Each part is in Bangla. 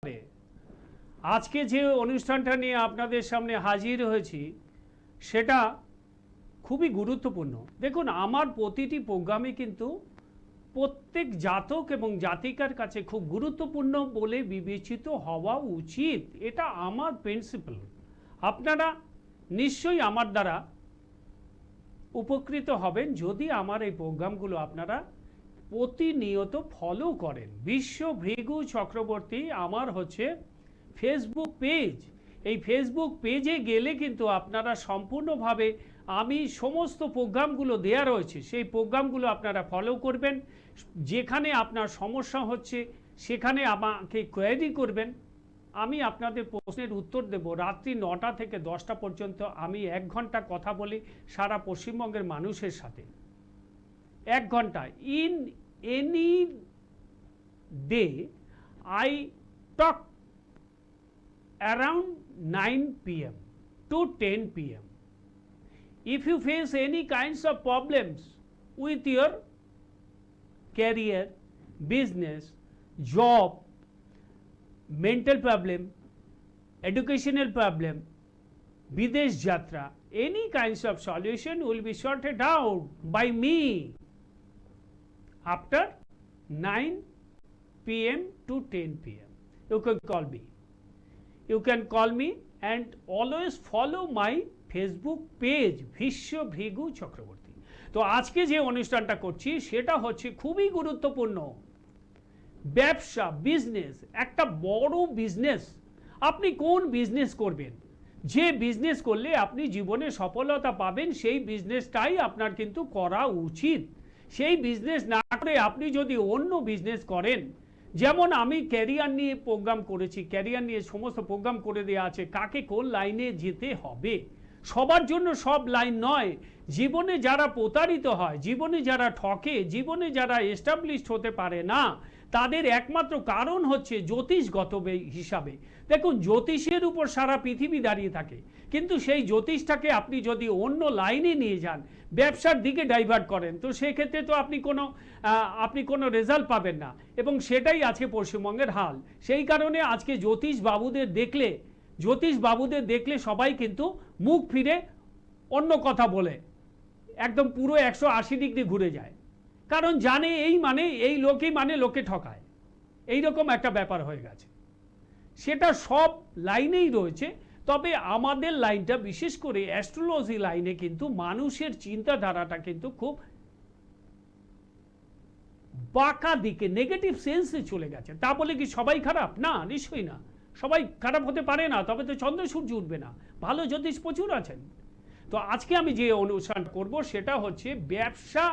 আজকে যে অনুষ্ঠানটা নিয়ে আপনাদের সামনে হাজির হয়েছি সেটা খুবই গুরুত্বপূর্ণ। দেখুন, আমার প্রতিটি প্রোগ্রামে কিন্তু প্রত্যেক জাতক এবং জাতিকার কাছে খুব গুরুত্বপূর্ণ বলে বিবেচিত হওয়া উচিত। এটা আমার প্রিন্সিপাল। আপনারা নিশ্চয়ই আমার দ্বারা উপকৃত হবেন যদি আমার এই প্রোগ্রামগুলো আপনারা প্রতিনিয়ত ফলো করেন। বিশ্ব ভৃগু চক্রবর্তী আমার হচ্ছে ফেসবুক পেজ। এই ফেসবুক পেজে গেলে কিন্তু আপনারা সম্পূর্ণভাবে আমি সমস্ত প্রোগ্রামগুলো দেয়া রয়েছে, সেই প্রোগ্রামগুলো আপনারা ফলো করবেন। যেখানে আপনার সমস্যা হচ্ছে সেখানে আমাকে কোয়েরি করবেন, আমি আপনাদের প্রশ্নের উত্তর দেব। রাত্রি 9টা থেকে 10টা পর্যন্ত আমি 1 ঘন্টা কথা বলি সারা পশ্চিমবঙ্গের মানুষের সাথে। 1 ঘন্টা in any day I talk around 9 p.m. to 10 p.m. If you face any kinds of problems with your career, business, job, mental problem, educational problem, Bidesh Jatra, any kinds of solution will be sorted out by me after 9 p.m. to 10 p.m. You can call me. You can call me and always follow my Facebook page বিশ্ব ভৃগু চক্রবর্তী। তো আজকে যে অনুষ্ঠানটা করছি সেটা হচ্ছে খুবই গুরুত্বপূর্ণ। ব্যবসা, বিজনেস, একটা বড় বিজনেস। আপনি কোন বিজনেস করবেন, যে বিজনেস করলে আপনি জীবনে সফলতা পাবেন সেই বিজনেসটাই আপনার কিন্তু করা উচিত। সেই বিজনেস না করে আপনি যদি অন্য বিজনেস করেন, যেমন আমি ক্যারিয়ার নিয়ে প্রোগ্রাম করেছি, ক্যারিয়ার নিয়ে সমস্ত প্রোগ্রাম করে দেওয়া আছে, কাকে কোন লাইনে যেতে হবে। সবার জন্য সব লাইন নয়। জীবনে যারা প্রতারিত হয়, জীবনে যারা ঠকে, জীবনে যারা এস্টাবলিশড হতে পারে না, তাদের একমাত্র কারণ হচ্ছে জ্যোতিষগত হিসাবে। দেখুন, জ্যোতিষের উপর সারা পৃথিবী দাঁড়িয়ে থাকে, কিন্তু সেই জ্যোতিষটাকে আপনি যদি অন্য লাইনে নিয়ে যান, ব্যবসার দিকে ডাইভার্ট করেন, তো সেক্ষেত্রে তো আপনি কোনো রেজাল্ট পাবেন না। এবং সেটাই আজকে পশ্চিমবঙ্গের হাল। সেই কারণে আজকে জ্যোতিষ বাবুদের দেখলে সবাই কিন্তু মুখ ফিরে অন্য কথা বলে, একদম পুরো 180 ডিগ্রি ঘুরে যায়। কারণ জানে এই লোকই লোকে ঠকায়, এইরকম একটা ব্যাপার হয়ে গেছে। সেটা সব লাইনেই রয়েছে, তবে আমাদের লাইনটা বিশেষ করে অ্যাস্ট্রোলজি লাইনে কিন্তু মানুষের চিন্তাধারাটা কিন্তু খুব বাঁকা দিকে, নেগেটিভ সেন্সে চলে গেছে। তা বলে কি সবাই খারাপ? না, নিশ্চয়ই না। সবাই খারাপ হতে পারে না, তবে তো চন্দ্র সূর্য উঠবে না। ভালো জ্যোতিষ প্রচুর আছেন। তো আজকে আমি যে অনুষ্ঠান করব সেটা হচ্ছে ব্যবসা।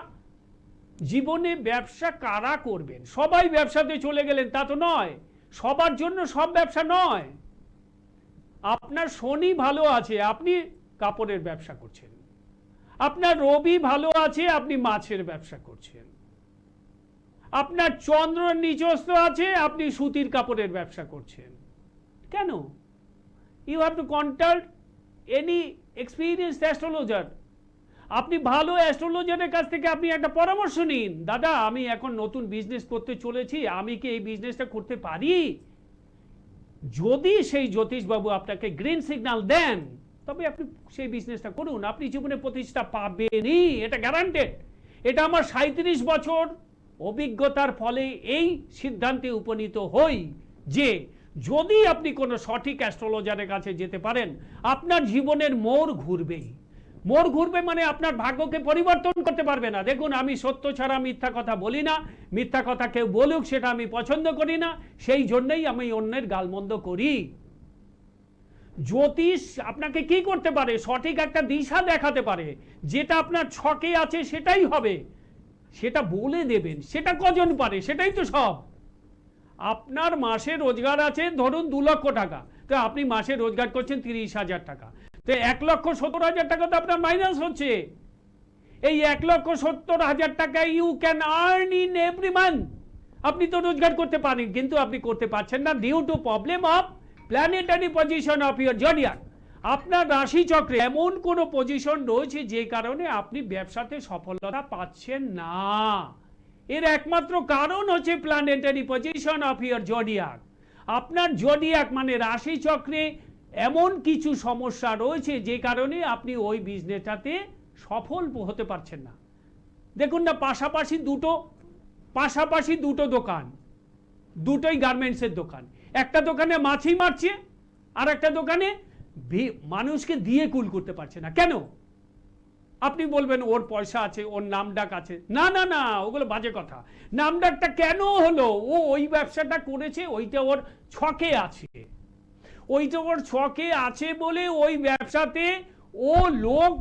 জীবনে ব্যবসা কারা করবেন? সবাই ব্যবসাতে চলে গেলেন তা তো নয়, সবার জন্য সব ব্যবসা নয়। আপনার শনি ভালো আছে, আপনি কাপড়ের ব্যবসা করছেন। আপনার রবি ভালো আছে, আপনি মাছের ব্যবসা করছেন। আপনার চন্দ্র নিচস্থ আছে, আপনি সুতির কাপড়ের ব্যবসা করছেন। কেন? You have to consult any experienced astrologer. আপনি ভালো অ্যাস্ট্রোলজারের কাছ থেকে আপনি একটা পরামর্শ নিন। দাদা, আমি এখন নতুন বিজনেস করতে চলেছি, আমি কি এই বিজনেসটা করতে পারি? যদি সেই জ্যোতিষবাবু আপনাকে গ্রিন সিগন্যাল দেন, তবে আপনি সেই বিজনেসটা করুন। আপনি জীবনে প্রতিষ্ঠা পাবেনই, এটা গ্যারান্টেড। এটা আমার 37 বছর অভিজ্ঞতার ফলে এই সিদ্ধান্তে উপনীত হই যে যদি আপনি কোনো সঠিক অ্যাস্ট্রোলজারের কাছে যেতে পারেন, আপনার জীবনের মোড় ঘুরবেই। মোড় ঘুরবে মানে আপনার ভাগ্যকে পরিবর্তন করতে পারবে না। দেখুন, আমি সত্য ছাড়া মিথ্যা কথা বলি না। মিথ্যা কথা কেউ বলুক সেটা আমি পছন্দ করি না, সেই জন্যই আমি অন্যের গালমন্দ করি। জ্যোতিষ আপনাকে কি করতে পারে? সঠিক একটা দিশা দেখাতে পারে। যেটা আপনার ছকে আছে সেটাই হবে, সেটা বলে দেবেন। সেটা কজন পারে? সেটাই তো সব। আপনার মাসে রোজগার আছে ধরুন 2 লক্ষ টাকা, তো আপনি মাসে রোজগার করছেন 30,000 টাকা, তো 1,70,000 টাকা তো আপনার মাইনাস হচ্ছে। এই 1,70,000 টাকা you can earn in every month. আপনি তো রোজগার করতে পারেন, কিন্তু আপনি করতে পারছেন না due to problem of planetary position of your zodiac. আপনার রাশি চক্রে এমন কোনো পজিশন রয়েছে যে কারণে আপনি ব্যবসাতে সফলতা পাচ্ছেন না। এর একমাত্র কারণ হচ্ছে planetary position of your zodiac. আপনার জোডিয়াক মানে রাশি চক্রে এমন কিছু সমস্যা রয়েছে যে কারণে আপনি ওই বিজনেসটাতে সফল হতে পারছেন না। দেখুন না, পাশাপাশি দুটো দোকান, দুটোই গার্মেন্টসের দোকান। একটা দোকানে মাছি মারছে, আর একটা দোকানে মানুষকে দিয়ে কুল করতে পারছে না। কেন? আপনি বলবেন ওর পয়সা আছে, ওর নামডাক আছে। না না না, ওগুলো বাজে কথা। নামডাকটা কেন হলো? ও ওই ব্যবসাটা করেছে, ওইটা ওর ছকে আছে, ওইটা ওর ছকে আছে বলে ওই ব্যবসাতে ও লোক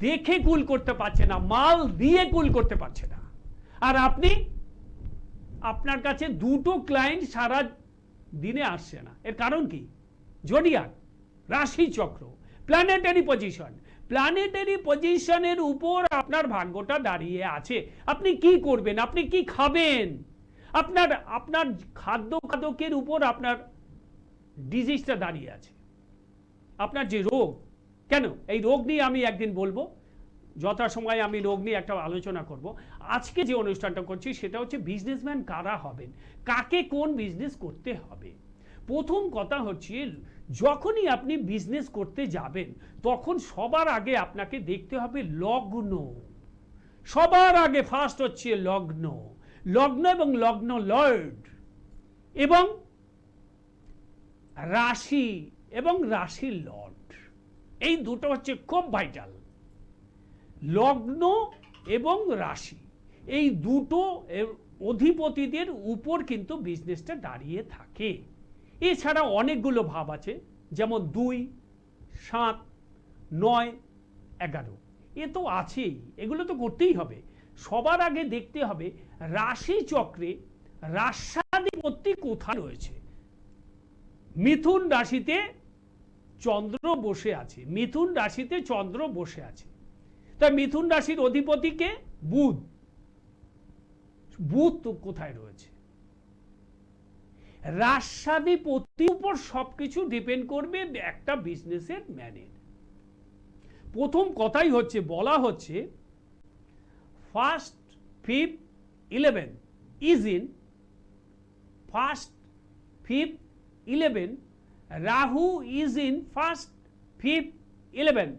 দেখে কুল করতে পারছে না, মাল দিয়ে কুল করতে পারছে না। আর আপনার কাছে দুটো ক্লায়েন্ট সারা দিনে আসছে না। এর কারণ কি? জোডিয়াক, রাশি চক্র, প্ল্যানেটারি পজিশন। প্ল্যানেটারি পজিশনের উপর আপনার ভাগ্যটা দাঁড়িয়ে আছে। আপনি কি করবেন, আপনি কি খাবেন, আপনার খাদ্যের উপর আপনার ডিজিজটা দাঁড়িয়ে আছে। আপনার যে রোগ, কেন এই রোগ নিয়ে আমি একদিন বলবো, যথাসময়ে আমি রোগ নিয়ে একটা আলোচনা করব। আজকে যে অনুষ্ঠানটা করছি সেটা হচ্ছে বিজনেসম্যান কারা হবেন, কাকে কোন বিজনেস করতে হবে। প্রথম কথা হচ্ছে, যখনই আপনি বিজনেস করতে যাবেন তখন সবার আগে আপনাকে দেখতে হবে লগ্ন। সবার আগে ফার্স্ট হচ্ছে লগ্ন। লগ্ন এবং লগ্ন লর্ড এবং রাশি এবং রাশির লর্ড, এই দুটো হচ্ছে খুব ভাইটাল। লগ্ন এবং রাশি, এই দুটো অধিপতিদের উপর কিন্তু বিজনেসটা দাঁড়িয়ে থাকে। এছাড়া অনেকগুলো ভাব আছে, যেমন 2, 7, 9, 11, এ তো আছেই, এগুলো তো করতেই হবে। সবার আগে দেখতে হবে রাশি চক্রে রাশাধিপতি কোথায় রয়েছে। মিথুন রাশিতে চন্দ্র বসে আছে, মিথুন রাশিতে চন্দ্র বসে আছে। তাই মিথুন রাশির অধিপতিকে বুধ। বুধ তো কোথায় রয়েছে? রাশাধিপতির উপর সবকিছু ডিপেন্ড করবে একটা বিজনেসের ম্যানের। প্রথম কথাই হচ্ছে, বলা হচ্ছে first, 5th, 11 is in first, 5th, 11, Rahu is in first, 5th, 11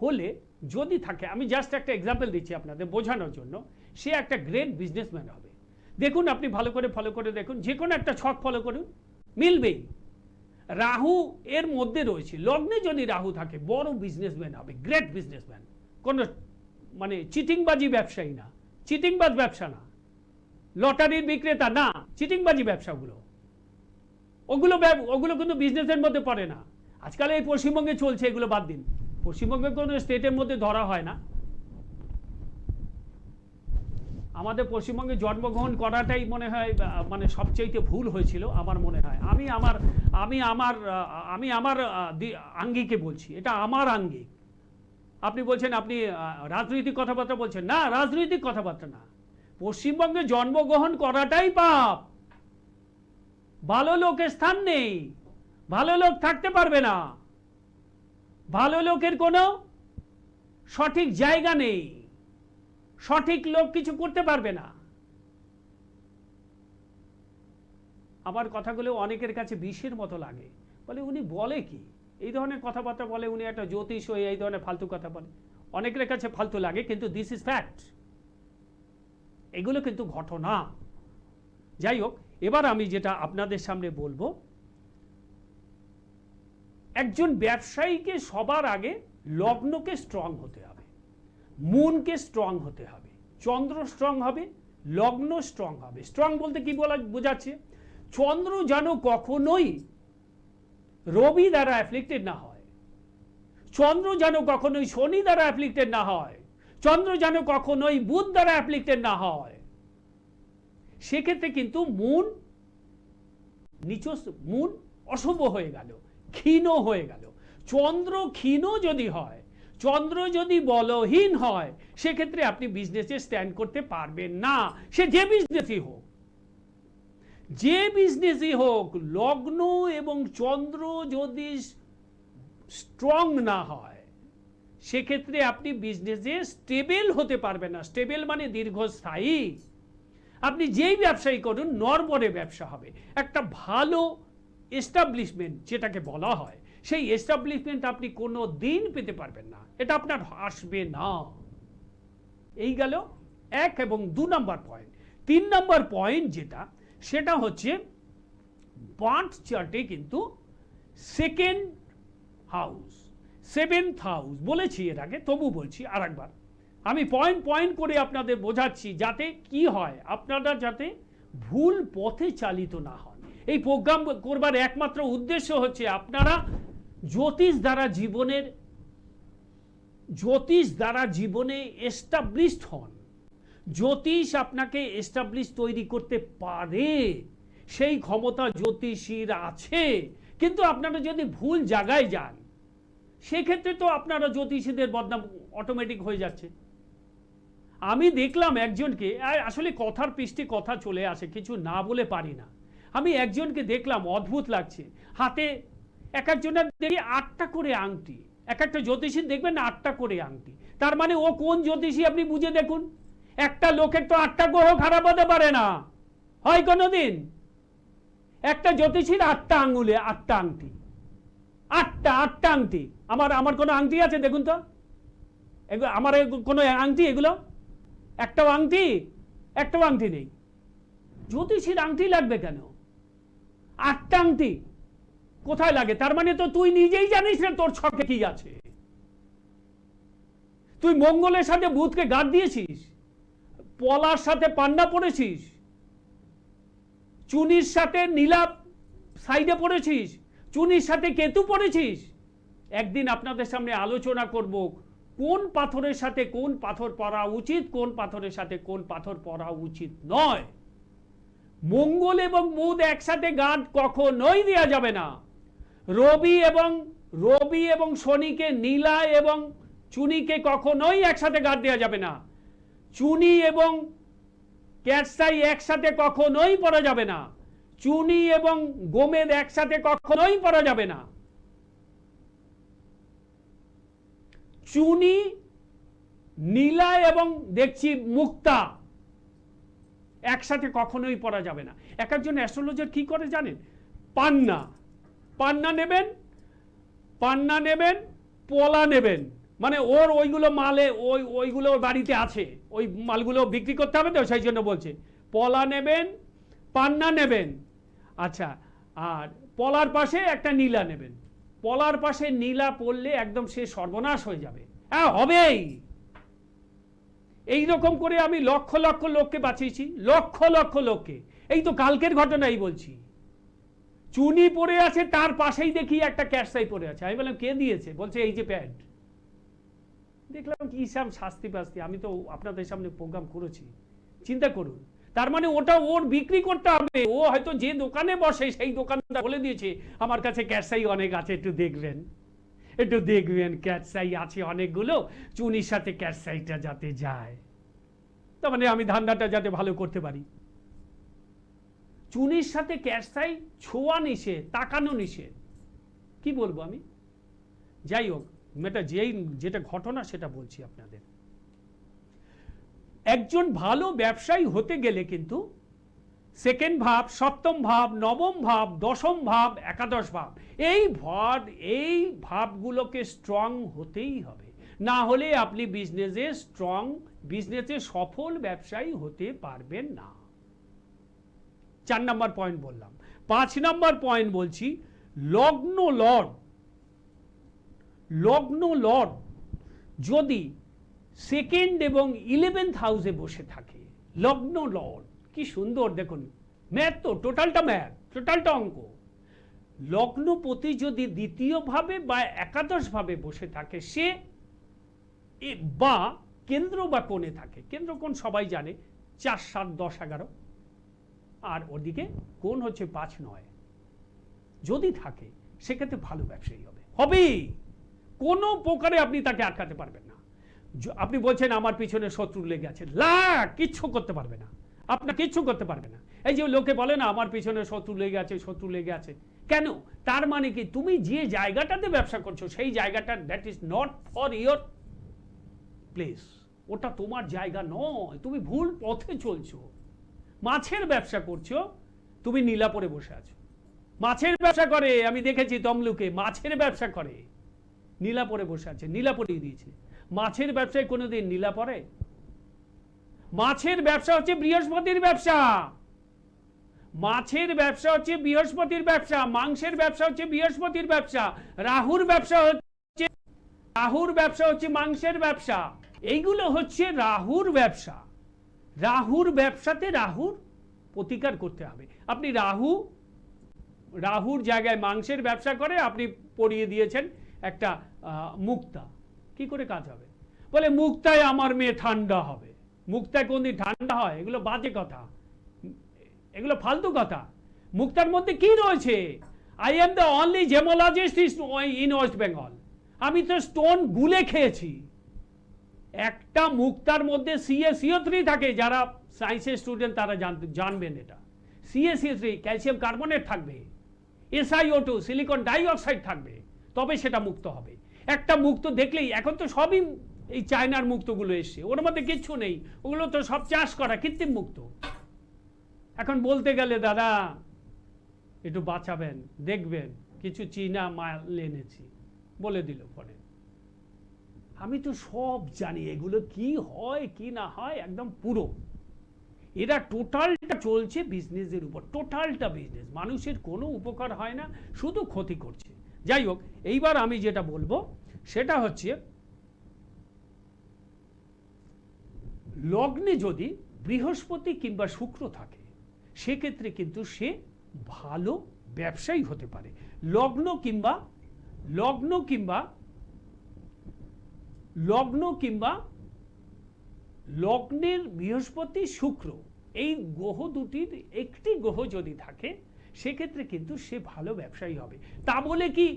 হলে যদি থাকে, আমি জাস্ট একটা এক্সাম্পল দিচ্ছি আপনাদের বোঝানোর জন্য, সে একটা গ্রেট বিজনেসম্যান হবে। দেখুন, আপনি ভালো করে ফলো করে দেখুন, যে কোনো একটা ছক ফলো করুন, মিলবেই। রাহু এর মধ্যে রয়েছে, লগ্নে যদি রাহু থাকে বড় বিজনেসম্যান হবে, গ্রেট বিজনেসম্যান। কোনো মানে চিটিংবাজি ব্যবসায়ী না, চিটিংবাজ ব্যবসা না, লটারির বিক্রেতা না, চিটিংবাজি ব্যবসাগুলো, ওগুলো কিন্তু বিজনেসের মধ্যে পড়ে না। আজকাল এই পশ্চিমবঙ্গে চলছে, এগুলো বাদ দিন। পশ্চিমবঙ্গে কোনো স্টেটের মধ্যে ধরা হয় না। আমাদের পশ্চিমবঙ্গে জন্মগ্রহণ করাটাই মনে হয় মানে সবচেয়ে ভুল হয়েছিল আমার মনে হয়। আমি আমার আঙ্গিকে বলছি, এটা আমার আঙ্গিক। আপনি বলছেন আপনি রাজনৈতিক কথাবার্তা বলছেন, না, রাজনৈতিক কথাবার্তা না, পশ্চিমবঙ্গে জন্মগ্রহণ করাটাই পাপ। ভালো লোকের স্থান নেই, ভালো লোক থাকতে পারবে না, ভালো লোকের কোনো সঠিক জায়গা নেই, সঠিক লোক কিছু করতে পারবে না। আমার কথাগুলো অনেকের কাছে বিষের মতো লাগে, বলে উনি বলে কি, এই ধরনের কথাবার্তা বলে, উনি একটা জ্যোতিষ হয়ে এই ধরনের ফালতু কথা বলে। অনেকের কাছে ফালতু লাগে, কিন্তু দিস ইজ ফ্যাক্ট, এগুলো কিন্তু ঘটনা। যাই হোক, এবার আমি যেটা আপনাদের সামনে বলবো, একজন ব্যবসায়ীকে সবার আগে লগ্নকে স্ট্রং হতে হবে, মুনকে স্ট্রং হতে হবে, চন্দ্র স্ট্রং হবে, লগ্ন স্ট্রং হবে। স্ট্রং বলতে কি বোঝাচ্ছে? চন্দ্র যেন কখনোই রবি দ্বারা অ্যাফ্লিক্টেড না হয়, চন্দ্র যেন কখনোই শনি দ্বারা অ্যাফ্লিক্টেড না হয়, চন্দ্র যেন কখনোই বুধ দ্বারা অ্যাফ্লিক্টেড না হয়। সেক্ষেত্রে কিন্তু মুন মুন অশুভ হয়ে গেল, ক্ষীণ হয়ে গেল। চন্দ্র ক্ষীণ যদি হয়, চন্দ্র যদি বলহীন হয়, সেক্ষেত্রে আপনি বিজনেসে স্ট্যান্ড করতে পারবেন না। সে যে বিজনেসই হোক, যে বিজনেসই হোক, লগ্ন এবং চন্দ্র যদি স্ট্রং না হয়, সেক্ষেত্রে আপনি বিজনেসে স্টেবল হতে পারবেন না। স্টেবল মানে দীর্ঘস্থায়ী। আপনি যেই ব্যবসায়ী করুন নড়বড়ে ব্যবসা হবে। একটা ভালো এস্টাবলিশমেন্ট যেটাকে বলা হয়, সেই এস্টাবলিশমেন্ট আপনি কোনো দিন পেতে পারবেন না, এটা আপনার আসবে না। এই গেল 1 এবং 2 নম্বর পয়েন্ট। 3 নম্বর পয়েন্ট যেটা, সেটা হচ্ছে বার্থ চার্টে কিন্তু সেকেন্ড হাউস, 7th হাউস বলেছি এর আগে, তবু বলছি আরেকবার। আমি পয়েন্ট পয়েন্ট করে আপনাদের বোঝাচ্ছি যাতে কি হয়, আপনারা যাতে ভুল পথে চালিত না হন। এই প্রোগ্রাম করবার একমাত্র উদ্দেশ্য হচ্ছে আপনারা জ্যোতিষ দ্বারা জীবনে এস্টাবলিশড হন। জ্যোতিষ আপনাকে এস্টাবলিশ তৈরি করতে পারে, সেই ক্ষমতা জ্যোতিষীর আছে। কিন্তু আপনারা যদি ভুল জায়গায় যান, সেক্ষেত্রে তো আপনারা জ্যোতিষীদের বদনাম অটোমেটিক হয়ে যাচ্ছে। আমি দেখলাম একজনকে, আসলে কথার পৃষ্ঠে কথা চলে আসে, কিছু না বলে পারি না। আমি একজনকে দেখলাম, অদ্ভুত লাগছে, হাতে এক একজনের দেখি 8টা করে আংটি, এক একটা জ্যোতিষী দেখবেন 8টা করে আংটি। তার মানে ও কোন জ্যোতিষী আপনি বুঝে দেখুন। একটা লোকের তো 8টা গ্রহ খারাপ হতে পারে না, হয় কোনোদিন? একটা জ্যোতিষীর 8টা আঙ্গুলে 8টা আংটি, 8টা আংটি। আমার কোনো আংটি আছে দেখুন তো, আমার কোনো আংটি, এগুলো একটাও আংটি নেই। জ্যোতিষীর আংটি লাগবে কেন? 8টা আংটি কোথায় লাগে? তার মানে তো তুই নিজেই জানিস না তোর ছকে কি আছে। তুই মঙ্গলের সাথে বুধকে গাঁট দিয়েছিস, পলার সাথে পান্না পড়েছিস, চুনির সাথে নীলা সাইডে পড়েছিস, চুনির সাথে কেতু পড়েছিস। একদিন আপনাদের সামনে আলোচনা করব কোন পাথরের সাথে কোন পাথর পরা উচিত, কোন পাথরের সাথে কোন পাথর পরা উচিত নয়। মঙ্গল এবং বুধ একসাথে গাঁট কখনোই দেওয়া যাবে না। রবি এবং শনিকে, নীলা এবং চুনিকে কখনোই একসাথে গাঁট দেওয়া যাবে না। চুনি এবং ক্যাটসাই একসাথে কখনোই পরা যাবে না। চুনি এবং গোমেদ একসাথে কখনোই পরা যাবে না। চুনি, নীলা এবং দেখছি মুক্তা একসাথে কখনোই পরা যাবে না। এক একজন অ্যাস্ট্রোলজার কি করে জানেন? পান্না নেবেন, পলা নেবেন, মানে ওর ওইগুলো মালে ওইগুলো বাড়িতে আছে, ওই মালগুলো বিক্রি করতে হবে তো, সেই জন্য বলছে পলা নেবেন, পান্না নেবেন। আচ্ছা, আর পলার পাশে একটা নীলা নেবেন। পলার পাশে নীলা পড়লে একদম সে সর্বনাশ হয়ে যাবে। হ্যাঁ, হবেই। এইরকম করে আমি লক্ষ লক্ষ লোককে বাঁচিয়েছি, লক্ষ লক্ষ লোককে। এই তো কালকের ঘটনাই বলছি। চুনি পড়ে আছে, তার পাশেই দেখি একটা ক্যাটসাই পড়ে আছে। আমি বললাম কে দিয়েছে? বলছে এই যে প্যাড। দেখলাম কি সব শাস্তি পাস্তি। আমি তো আপনাদের সামনে প্রোগ্রাম করেছি, চিন্তা করুন। তার মানে ওটা ওর বিক্রি করতে হবে। ও হয়তো যে দোকানে বসে সেই দোকানদার বলে দিয়েছে আমার কাছে ক্যাটসাই অনেক আছে, একটু দেখবেন ক্যাটসাই আছে অনেকগুলো, চুনির সাথে ক্যাটসাইটা যাতে যায়, তার মানে আমি ধান্দাটা যাতে ভালো করতে পারি। চুনির সাথে ক্যাটসাই ছোঁয়া নিষেধ, তাকানো নিষেধ, কি বলবো আমি। যাই হোক, যেটা ঘটনা সেটা বলছি আপনাদের। একজন ভালো ব্যবসায়ী হতে গেলে কিন্তু 2nd ভাব, 7ম ভাব, 9ম ভাব, 10ম ভাব, 11 ভাব, এই ভাবগুলোকে স্ট্রং হতেই হবে। না হলে আপনি বিজনেসে সফল ব্যবসায়ী হতে পারবেন না। 4 নম্বর পয়েন্ট বললাম। 5 নম্বর পয়েন্ট বলছি, লগ্ন লর্ড যদি 2nd এবং 11th হাউসে বসে থাকে, লগ্ন লর্ড কি সুন্দর দেখুন, ম্যাথ তো, টোটালটা অঙ্ক। লগ্নপতি যদি 2য় ভাবে বা 11 ভাবে বসে থাকে, সে বা কেন্দ্র বা কোণে থাকে, কেন্দ্র কোণ সবাই জানে 4, 7, 10, 11, আর ওদিকে কোণ হচ্ছে 5, 9, যদি থাকে সেক্ষেত্রে ভালো ব্যবসায়ী হবেই। কোনো প্রকারে আপনি তাকে আটকাতে পারবেন না। আপনি বলছেন আমার পিছনে শত্রু লেগে আছে, কিচ্ছু করতে পারবে না, আপনার কিচ্ছু করতে পারবে না। এই যে লোকে বলে না আমার পিছনে শত্রু লেগে আছে, কেন? তার মানে কি, তুমি যে জায়গাটাতে ব্যবসা করছো সেই জায়গাটা that is not for your place, ওটা তোমার জায়গা নয়, তুমি ভুল পথে চলছো। মাছের ব্যবসা করছো, তুমি নীলাপরে বসে আছো। মাছের ব্যবসা করে, আমি দেখেছি তমলুকে মাছের ব্যবসা করে, নীলাপরে বসে আছে, নীলাপরিয়ে দিয়েছে। মাছের ব্যবসায় কোনোদিন নীলা পরে? মাছের ব্যবসা হচ্ছে বৃহস্পতির ব্যবসা, মাছের ব্যবসা হচ্ছে বৃহস্পতির ব্যবসা, মাংসের ব্যবসা হচ্ছে বৃহস্পতির ব্যবসা, রাহুর ব্যবসা হচ্ছে মাংসের ব্যবসা। এইগুলো হচ্ছে রাহুর ব্যবসা। রাহুর ব্যবসাতে রাহুর প্রতিকার করতে হবে। আপনি রাহুর জায়গায় মাংসের ব্যবসা করে আপনি পড়িয়ে দিয়েছেন একটা মুক্তা, কি করে কাজ হবে? বলে মুক্তায় আমার মেয়ে ঠান্ডা হবে। মুক্তায় কোনদিন ঠান্ডা হয়? এগুলো বাজে কথা, এগুলো ফালতু কথা। মুক্তার মধ্যে কি রয়েছে? I am the only gemmologist in West Bengal. আমি তো স্টোন গুলে খেয়েছি। একটা মুক্তার মধ্যে CaCO3 থাকে, যারা সায়েন্সের স্টুডেন্ট তারা জানবেন এটা। CaCO3 ক্যালসিয়াম কার্বনেট থাকবে, SiO2 সিলিকন ডাইঅক্সাইড থাকবে, তবে সেটা মুক্ত হবে। একটা মুক্ত দেখলেই, এখন তো সবই এই চায়নার মুক্তগুলো এসছে, ওর মধ্যে কিচ্ছু নেই, ওগুলো তো সব চাষ করা কৃত্রিম মুক্ত। এখন বলতে গেলে দাদা একটু বাঁচাবেন, দেখবেন কিছু চীনা মাল এনেছি বলে দিল পরে। আমি তো সব জানি এগুলো কি হয় কি না হয় একদম পুরো। এরা টোটালটা চলছে বিজনেসের উপর, টোটালটা বিজনেস, মানুষের কোনো উপকার হয় না, শুধু ক্ষতি করছে। যাই হোক, এইবার আমি যেটা বলবো সেটা হচ্ছে, লগ্নে যদি বৃহস্পতি কিংবা শুক্র থাকে সেক্ষেত্রে কিন্তু সে ভালো ব্যবসায়ী হতে পারে। লগ্ন কিংবা লগ্নের বৃহস্পতি শুক্র এই গ্রহ দুটির একটি গ্রহ যদি থাকে সেক্ষেত্রে কিন্তু সে ভালো ব্যবসায়ী হবে। তা বলে কি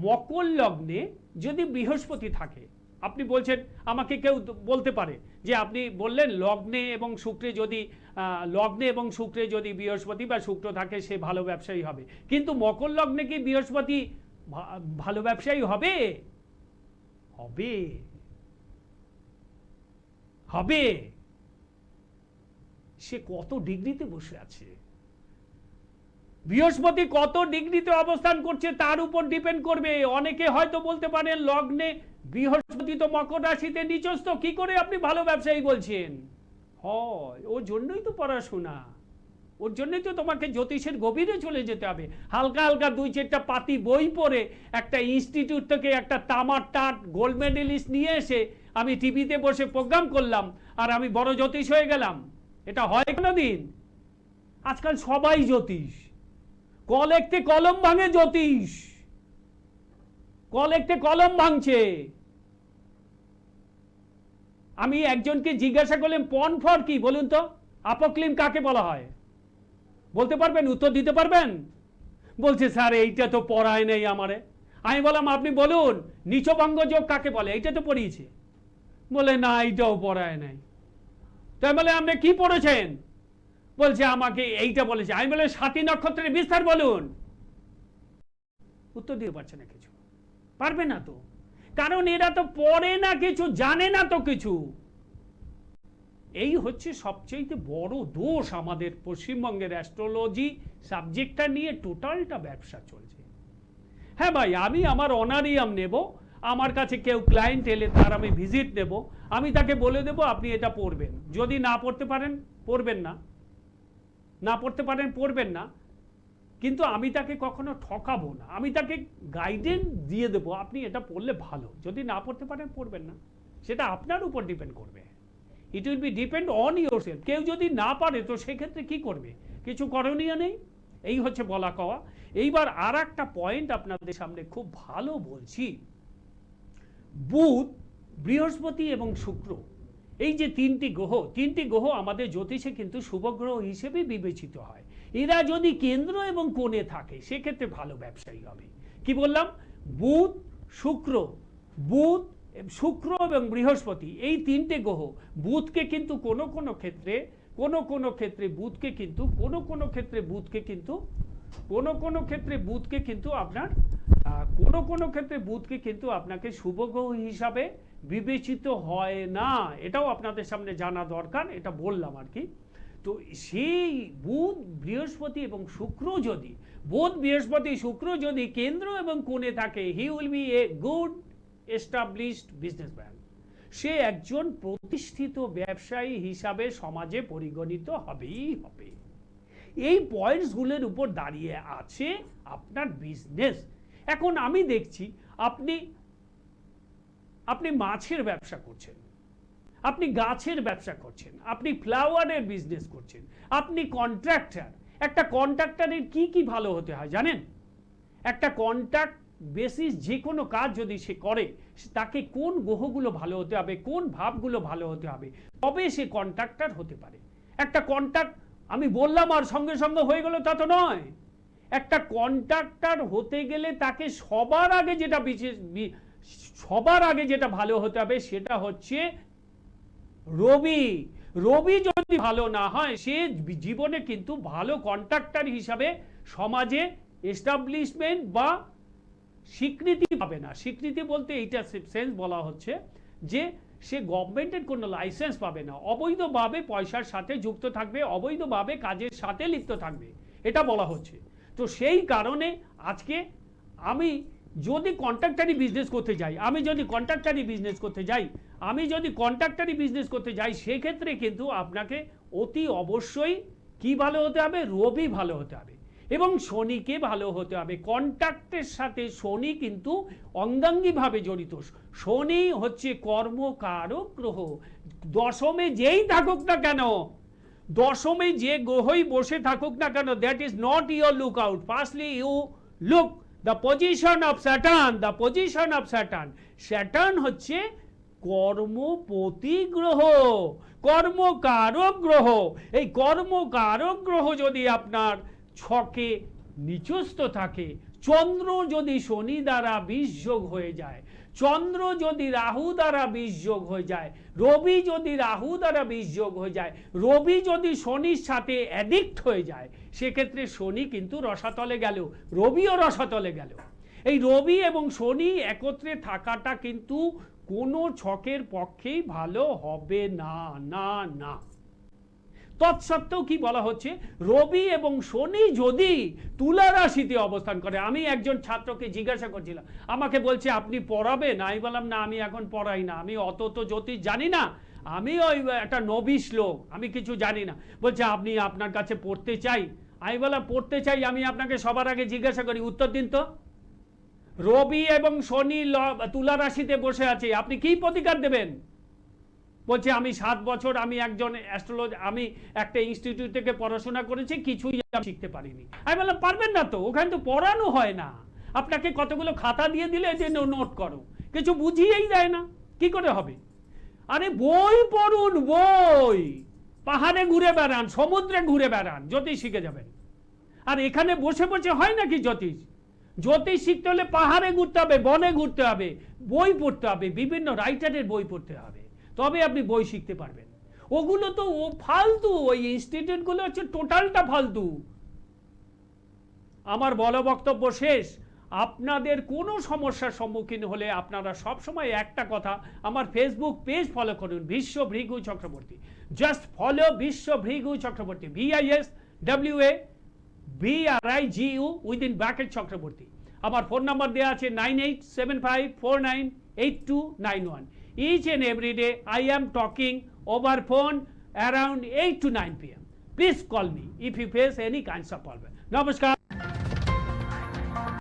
মকর লগ্নে যদি বৃহস্পতি থাকে, আপনি বলছেন, আমাকে কেউ বলতে পারে যে আপনি বললেন লগ্নে এবং শুক্রে যদি বৃহস্পতি বা শুক্র থাকে সে ভালো ব্যবসায়ী হবে, কিন্তু মকর লগ্নে কি বৃহস্পতি ভালো ব্যবসায়ী হবে? হবে হবে সে কত ডিগ্রিতে বসে আছে, বৃহস্পতি কত ডিগ্রিতে অবস্থান করছে তার উপর ডিপেন্ড করবে। অনেকে হয়তো বলতে পারেন লগ্নে বৃহস্পতি তো মকর রাশিতে নিচস্থ, কি করে আপনি ভালো ব্যবসায়ী বলছেন? হয়, ওর জন্যই তো পড়াশোনা, ওর জন্যই তো তোমাকে জ্যোতিষের গভীরে চলে যেতে হবে। হালকা হালকা 2-4টা পাতি বই পড়ে একটা ইনস্টিটিউট থেকে একটা তামার টাট গোল্ড মেডেলিস্ট নিয়ে এসে আমি টিভিতে বসে প্রোগ্রাম করলাম আর আমি বড় জ্যোতিষ হয়ে গেলাম, এটা হয় কোনোদিন? আজকাল সবাই জ্যোতিষ, কলেক্টে কলম ভাঙে জ্যোতিষ, কলেক্টে কলম ভাঙছে। আমি একজনকে জিজ্ঞাসা করলাম পন ফর কি বলুন তো, আপোক্লিম কাকে বলা হয়? বলতে পারবেন? উত্তর দিতে পারবেন? বলছে স্যার এইটা তো পড়ায় নেই আমারে। আমি বললাম আপনি বলুন নিচভঙ্গ যোগ কাকে বলে, এইটা তো পড়িয়েছে। বলে না এইটাও পড়ায় নাই। তাই বলে আপনি কি পড়েছেন? বলছে আমাকে এইটা বলেছে। আমি বলে 7টি নক্ষত্রের বিস্তার বলুন। উত্তর দিতে পারছে না, কিছু পারবে না তো, কারণ এরা তো পড়ে না, কিছু জানে না তো কিছু। এই হচ্ছে সবচেয়ে বড় দোষ আমাদের পশ্চিমবঙ্গের অ্যাস্ট্রোলজি সাবজেক্টটা নিয়ে টোটালটা ব্যবসা চলছে। হ্যাঁ ভাই, আমি আমার অনারিয়াম নেব, আমার কাছে কেউ ক্লায়েন্ট এলে তার আমি ভিজিট নেব, আমি তাকে বলে দেব আপনি এটা পড়বেন, যদি না পড়তে পারেন পড়বেন না, না পড়তে পারেন পড়বেন না, কিন্তু আমি তাকে কখনো ঠকাবো না, আমি তাকে গাইডেন্স দিয়ে দেবো আপনি এটা পড়লে ভালো, যদি না পড়তে পারেন পড়বেন না, সেটা আপনার উপর ডিপেন্ড করবে। It will be depend on your self. কেউ যদি না পারে তো সেক্ষেত্রে কি করবে? কিছু করণীয় নেই। এই হচ্ছে বলা কওয়া। এইবার আর একটা পয়েন্ট আপনাদের সামনে খুব ভালো বলছি। বুধ, বৃহস্পতি এবং শুক্র, এই যে তিনটি গ্রহ আমাদের জ্যোতিষে কিন্তু শুভ গ্রহ হিসেবে বিবেচিত হয়। এরা যদি কেন্দ্র এবং কোণে থাকে সেক্ষেত্রে ভালো ব্যবসায়ী হবে। কি বললাম? বুধ, শুক্র এবং বৃহস্পতি, এই তিনটে গ্রহ বুধকে কিন্তু কোনো কোনো ক্ষেত্রে আপনাকে শুভ গ্রহ হিসাবে বিবেচিত হয় না। এটাও আপনাদের সামনে জানা দরকার, এটা বললাম আর কি। তো তো সেই বুধ বৃহস্পতি এবং শুক্র যদি, বুধ বৃহস্পতি শুক্র যদি কেন্দ্র এবং কোণে থাকে, he will be a good established businessman. সে একজন প্রতিষ্ঠিত ব্যবসায়ী হিসাবে সমাজে পরিগণিত হবেই হবে। এই পয়েন্টসগুলোর উপর দাঁড়িয়ে আছে আপনার বিজনেস। এখন আমি দেখছি আপনি মাছের ব্যবসা করছেন, আপনি গাছের ব্যবসা করছেন, আপনি ফ্লাওয়ারের বিজনেস করছেন, আপনি কন্ট্রাক্টর। একটা কন্ট্রাক্টরের কি কি ভালো হতে হয় জানেন? একটা কন্ট্রাক্ট বেসিস যে কোনো কাজ যদি সে করে, তাকে কোন গ্রহগুলো ভালো হতে হবে, কোন ভাবগুলো ভালো হতে হবে, তবে সে কন্ট্রাক্টর হতে পারে। একটা কন্ট্রাক্ট আমি বললাম আর সঙ্গে সঙ্গে হয়ে গেল তা তো নয়। একটা কন্ট্রাক্টর হতে গেলে তাকে সবার আগে যেটা ভালো হতে হবে সেটা হচ্ছে রবি। রবি যদি ভালো না হয়, সে জীবনে কিন্তু ভালো কন্ট্রাক্টর হিসাবে সমাজে এস্টাবলিশমেন্ট বা স্বীকৃতি পাবে না। স্বীকৃতি বলতে এইটা সেন্স বলা হচ্ছে যে সে গভর্নমেন্টের কোনো লাইসেন্স পাবে না, অবৈধভাবে পয়সার সাথে যুক্ত থাকবে, অবৈধভাবে কাজের সাথে লিপ্ত থাকবে, এটা বলা হচ্ছে। তো সেই কারণে আজকে আমি যদি কন্ট্রাক্টারি বিজনেস করতে যাই, সেক্ষেত্রে কিন্তু আপনাকে অতি অবশ্যই কি ভালো হতে হবে? রবি ভালো হতে হবে এবং শনিকে ভালো হতে হবে। কন্ট্রাক্টের সাথে শনি কিন্তু অঙ্গাঙ্গিভাবে জড়িত। শনি হচ্ছে কর্মকারক গ্রহ। দশমে যেই থাকুক না কেন, দশমে যে গ্রহই বসে থাকুক না কেন, that is not your lookout. Firstly you look the position of Saturn. Saturn হচ্ছে কর্মপতি গ্রহ, কর্মকারক গ্রহ। এই কর্মকারক গ্রহ যদি আপনার ছকে নিচস্থ থাকে, চন্দ্র যদি শনি দ্বারা 20 যোগ হয়ে যায়, চন্দ্র যদি রাহু দ্বারা 20 যোগ হয়ে যায়, রবি যদি রাহু দ্বারা 20 যোগ হয়ে যায়, রবি যদি শনির সাথে অ্যাডিক্ট হয়ে যায়, সেক্ষেত্রে শনি কিন্তু রসাতলে গেল, রবিও রসাতলে গেল। এই রবি এবং শনি একত্রে থাকাটা কিন্তু কোনো ছকের পক্ষেই ভালো হবে না, না না। তৎসত্ত্বেও কি বলা হচ্ছে, রবি এবং শনি যদি তুলা রাশিতে অবস্থান করে। আমি একজন ছাত্রকে জিজ্ঞাসা করছিলাম, আমাকে বলছে আপনি পড়াবেন? আমি বললাম না, আমি এখন পড়াই না, আমি অত তো জ্যোতিষ জানি না, আমি ওই একটা নবিশ লোক, আমি কিছু জানি না। বলছে আপনি আপনার কাছে পড়তে চাই। আমি বললাম পড়তে চাই, আমি আপনাকে সবার আগে জিজ্ঞাসা করি, উত্তর দিন তো। রবি এবং শনি তুলা রাশিতে বসে আছে, আপনি কি প্রতিকার দেবেন? বলছে আমি 7 বছর আমি একজন অ্যাস্ট্রোলজি, আমি একটা ইনস্টিটিউট থেকে পড়াশোনা করেছি, কিছুই শিখতে পারিনি। আমি বললাম পারবেন না তো, ওখানে তো পড়ানো হয় না, আপনাকে কতগুলো খাতা দিয়ে দিলে যে নোট করো, কিছু বুঝিয়েই দেয় না, কি করে হবে? আরে বই পড়ুন, বই, পাহাড়ে ঘুরে বেড়ান, সমুদ্রে ঘুরে বেড়ান, জ্যোতিষ শিখে যাবেন। আর এখানে বসে বসে হয় নাকি জ্যোতিষ? জ্যোতিষ শিখতে হলে পাহাড়ে ঘুরতে হবে, বনে ঘুরতে হবে, বই পড়তে হবে, বিভিন্ন রাইটারের বই পড়তে হবে, তবে আপনি বই শিখতে পারবেন। ওগুলো তো ফালতু, ওই ইনস্টিটিউটগুলো হচ্ছে টোটালটা ফালতু। আমার বলা বক্তব্য শেষ। আপনাদের কোনো সমস্যার সম্মুখীন হলে আপনারা সবসময় একটা কথা, আমার ফেসবুক পেজ ফলো করুন, বিশ্ব ভৃগু চক্রবর্তী। জাস্ট ফলো বিশ্ব Bhrigu Chakraborty, VISWABRIGU within bracket Chakraborty. আমার ফোন নাম্বার দেওয়া আছে 9875498291। Each and every day I am talking over phone around 8 to 9 p.m. Please call me if you face any kinds of problem. Namaskar.